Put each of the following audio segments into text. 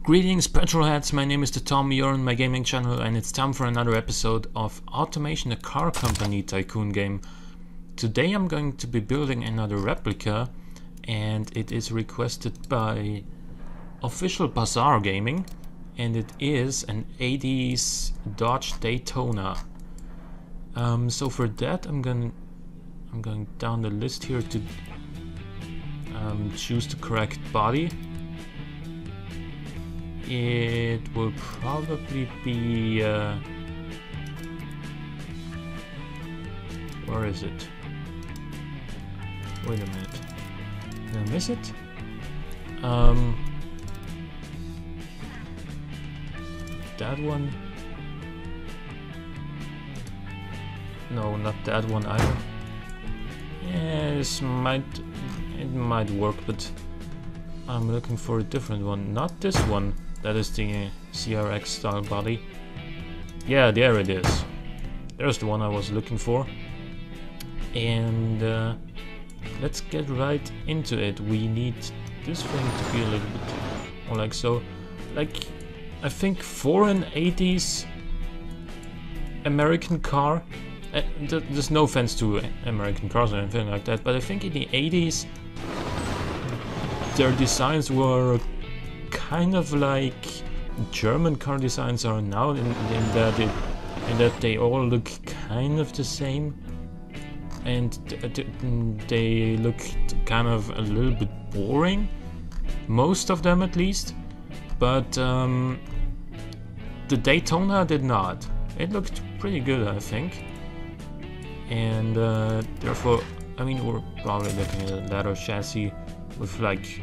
Greetings petrolheads, my name is the Tom, you're on my gaming channel and it's time for another episode of Automation, the car company tycoon game. Today I'm going to be building another replica and it is requested by Official Bazaar Gaming and it is an 80s Dodge Daytona. So for that I'm going down the list here to choose the correct body. It will probably be where is it? Wait a minute. Did I miss it? That one? No, not that one either. Yeah, it might work, but I'm looking for a different one. Not this one. That is the CRX style body. Yeah, there it is. There's the one I was looking for. And let's get right into it. We need this thing to be a little bit more like so. Like, I think for an 80s American car, there's no offense to American cars or anything like that, but I think in the 80s their designs were kind of like German car designs are now, in that they all look kind of the same, and they look kind of a little bit boring, most of them at least. But the Daytona did not. It looked pretty good, I think, and therefore, I mean, we're probably looking at a leather chassis with like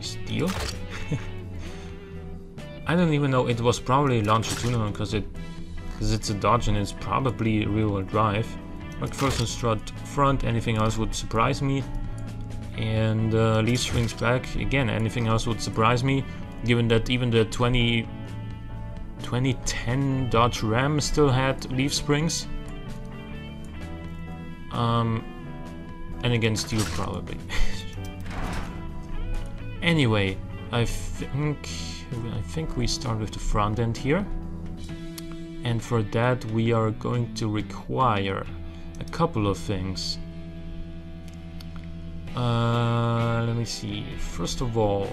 steel. I don't even know. It was probably longitudinal because it's a Dodge and it's probably rear-wheel drive. McPherson strut front. Anything else would surprise me. And leaf springs back. Again, anything else would surprise me, given that even the 2010 Dodge Ram still had leaf springs. And again, steel probably. Anyway, I think we start with the front end here, and for that we are going to require a couple of things. Let me see. First of all,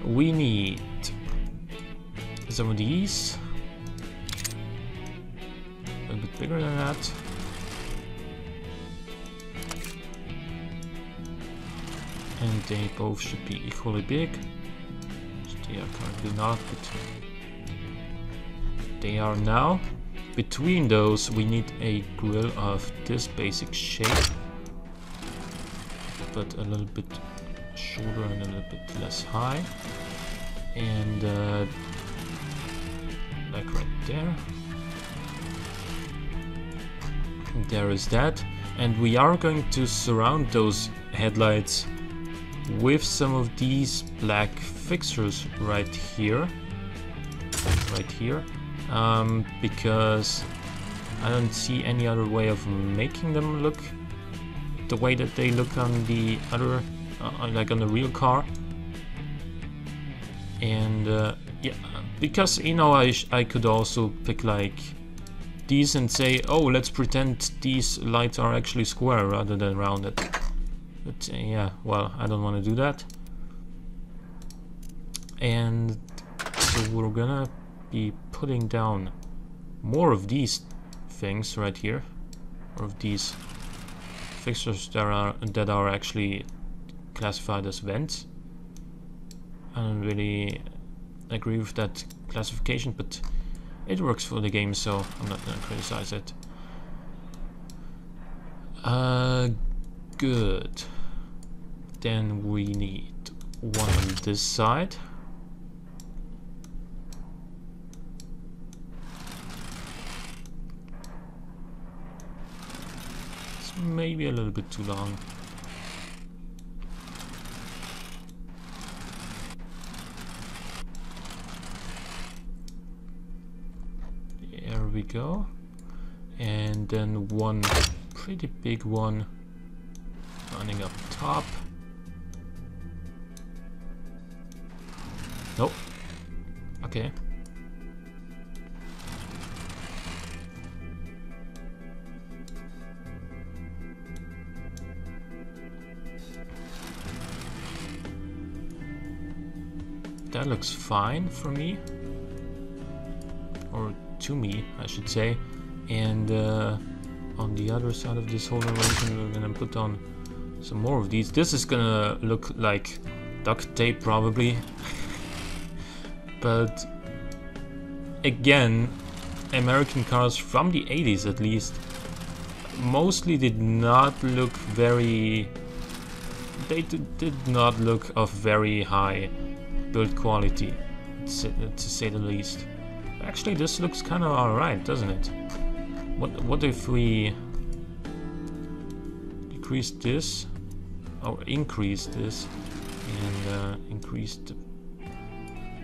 we need some of these, a little bit bigger than that. And they both should be equally big. They are currently not, but they are now. Between those we need a grille of this basic shape, but a little bit shorter and a little bit less high. And like right there. There is that. And we are going to surround those headlights with some of these black fixtures right here, because I don't see any other way of making them look the way that they look on the other, like on the real car. And yeah, because, you know, I could also pick like these and say, oh, let's pretend these lights are actually square rather than rounded. But yeah, well, I don't want to do that. And so we're gonna be putting down more of these things right here, or of these fixtures that are actually classified as vents. I don't really agree with that classification, but it works for the game, so I'm not gonna criticize it. Good. Then we need one on this side. It's maybe a little bit too long. There we go. And then one pretty big one running up top. Nope. Okay. That looks fine for me. Or to me, I should say. And on the other side of this whole arrangement, we're gonna put on some more of these. This is gonna look like duct tape probably. But again, American cars from the 80s at least mostly did not look very... They did not look of very high build quality, to say the least. Actually, this looks kind of alright, doesn't it? What if we decrease this, or increase this, and increase the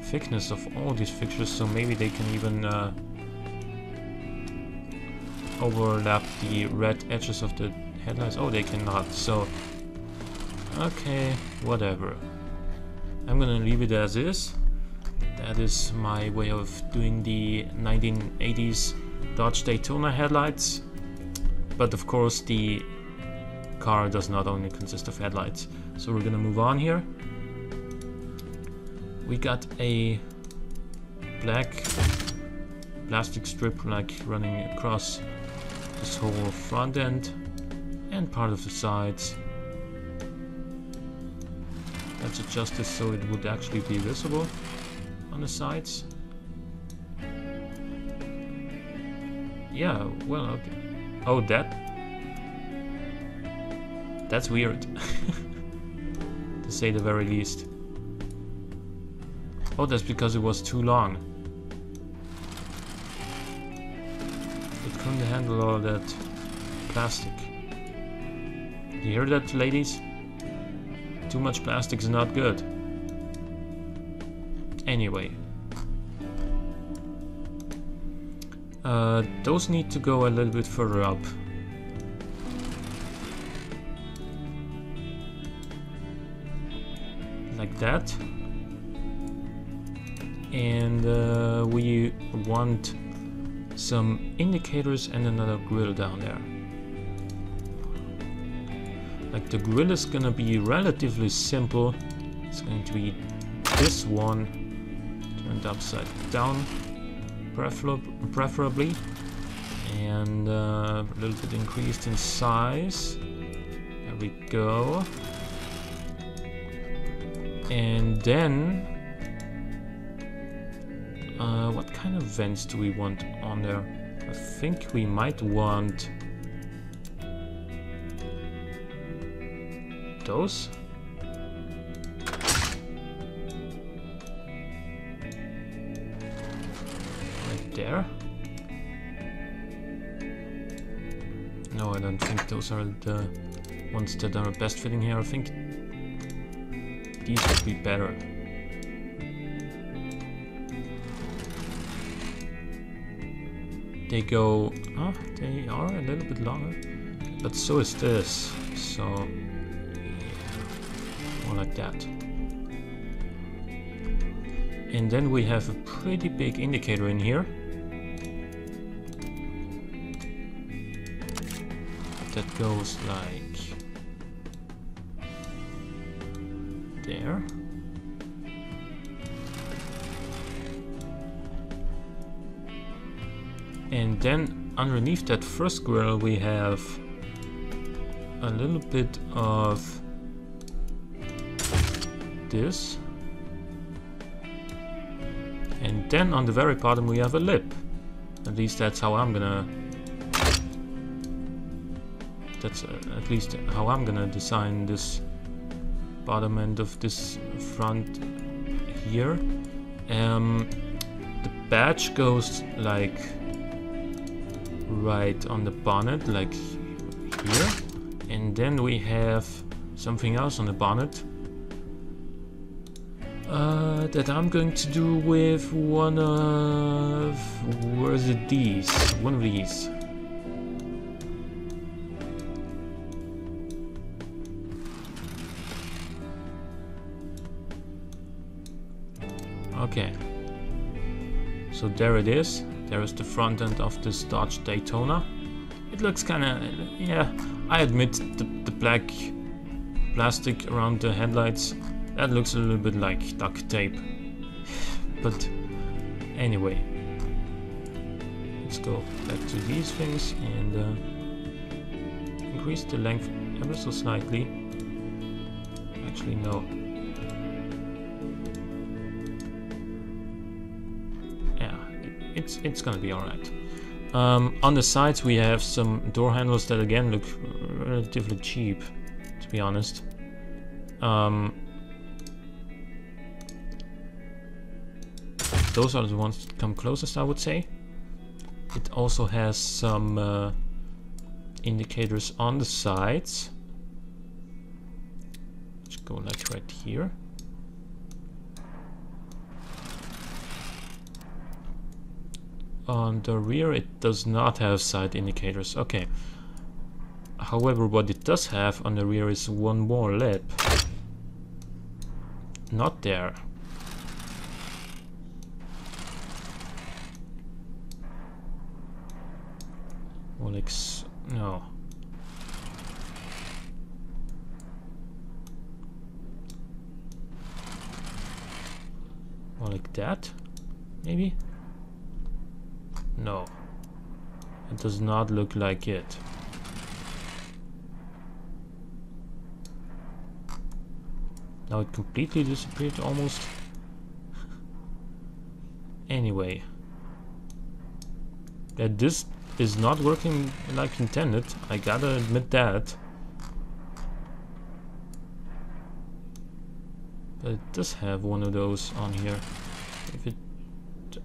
thickness of all these fixtures, so maybe they can even overlap the red edges of the headlights? Oh, they cannot, so okay, whatever. I'm gonna leave it as is. That is my way of doing the 1980s Dodge Daytona headlights. But of course the car does not only consist of headlights. So we're gonna move on here. We got a black plastic strip like running across this whole front end and part of the sides. Let's adjust this so it would actually be visible on the sides. Yeah, well, okay. Oh, that's weird, to say the very least. Oh, that's because it was too long. It couldn't handle all that plastic. You hear that, ladies? Too much plastic is not good. Anyway. Those need to go a little bit further up. Like that. And we want some indicators and another grill down there. Like the grill is gonna be relatively simple. It's going to be this one turned upside down, preferably, and a little bit increased in size. There we go. And then what kind of vents do we want on there? I think we might want those. Right there. No, I don't think those are the ones that are best fitting here. I think these would be better. They go, they are a little bit longer, but so is this, so yeah, more like that. And then we have a pretty big indicator in here. That goes like there. And then underneath that first grill we have a little bit of this. And then on the very bottom we have a lip. At least that's how I'm gonna... That's at least how I'm gonna design this bottom end of this front here. The badge goes like right on the bonnet, like here, and then we have something else on the bonnet that I'm going to do with one of... where is it? These. One of these. Okay. So there it is. There is the front end of this Dodge Daytona. It looks kinda, yeah, I admit the black plastic around the headlights, that looks a little bit like duct tape. But anyway, let's go back to these things and increase the length ever so slightly. Actually, no. Yeah, it's gonna be alright. On the sides we have some door handles that again look relatively cheap, to be honest. Those are the ones that come closest, I would say. It also has some indicators on the sides, which go like right here. On the rear it does not have side indicators. Okay. However, what it does have on the rear is one more lip. Not there. More like no. More like that, maybe? No. It does not look like it. Now it completely disappeared almost. Anyway. That this is not working like intended, I gotta admit that. But it does have one of those on here. If it...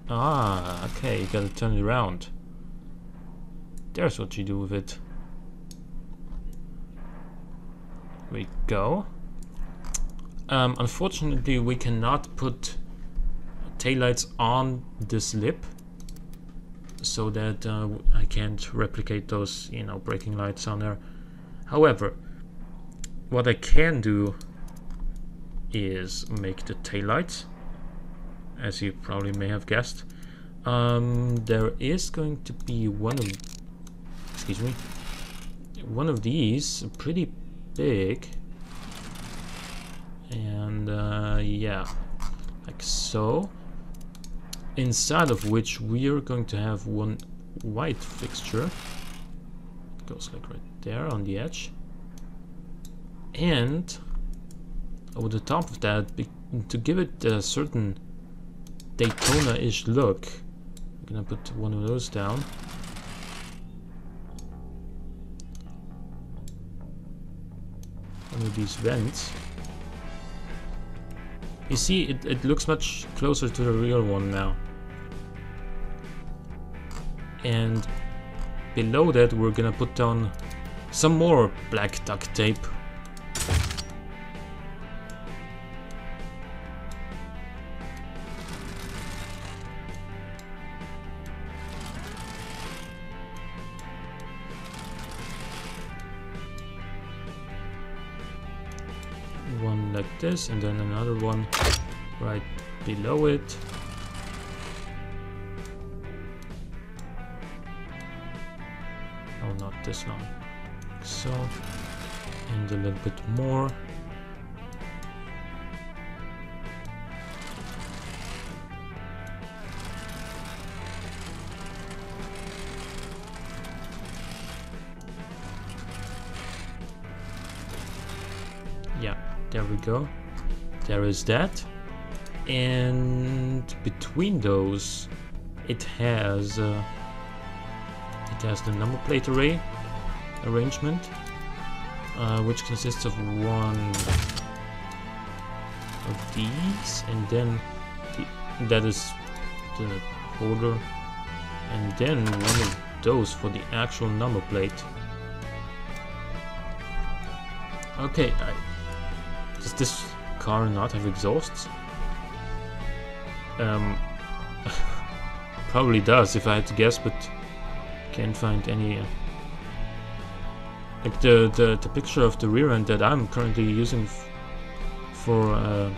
Ah, okay, you gotta turn it around. There's what you do with it. There we go. Unfortunately, we cannot put taillights on this lip, so that I can't replicate those, you know, braking lights on there. However, what I can do is make the taillights, as you probably may have guessed. There is going to be one of these, pretty big, and yeah, like so. Inside of which we are going to have one white fixture. It goes like right there on the edge. And over the top of that, to give it a certain Daytona-ish look, I'm gonna put one of those down. One of these vents. You see, it looks much closer to the real one now. And below that we're gonna put down some more black duct tape. One like this, and then another one right below it. Oh, not this long. So, and a little bit more. Yeah, there we go. There is that. And between those, it has the number plate arrangement, which consists of one of these, and then that is the holder, and then one of those for the actual number plate. Okay, does this car not have exhausts? Probably does, if I had to guess, but can't find any. Like the picture of the rear end that I'm currently using for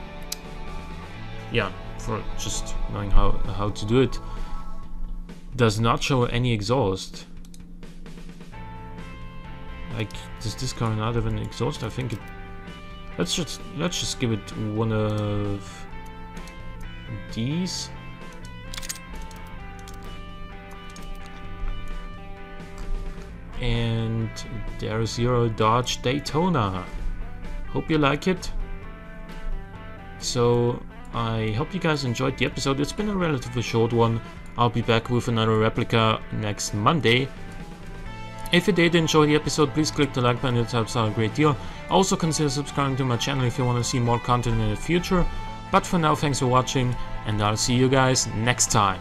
for just knowing how to do it. Does not show any exhaust. Like, does this car not have an exhaust? I think it. Let's just give it one of these. And there's your Dodge Daytona. Hope you like it. So I hope you guys enjoyed the episode. It's been a relatively short one. I'll be back with another replica next Monday. If you did enjoy the episode, please click the like button, it helps out a great deal. Also consider subscribing to my channel if you want to see more content in the future. But for now, thanks for watching, and I'll see you guys next time.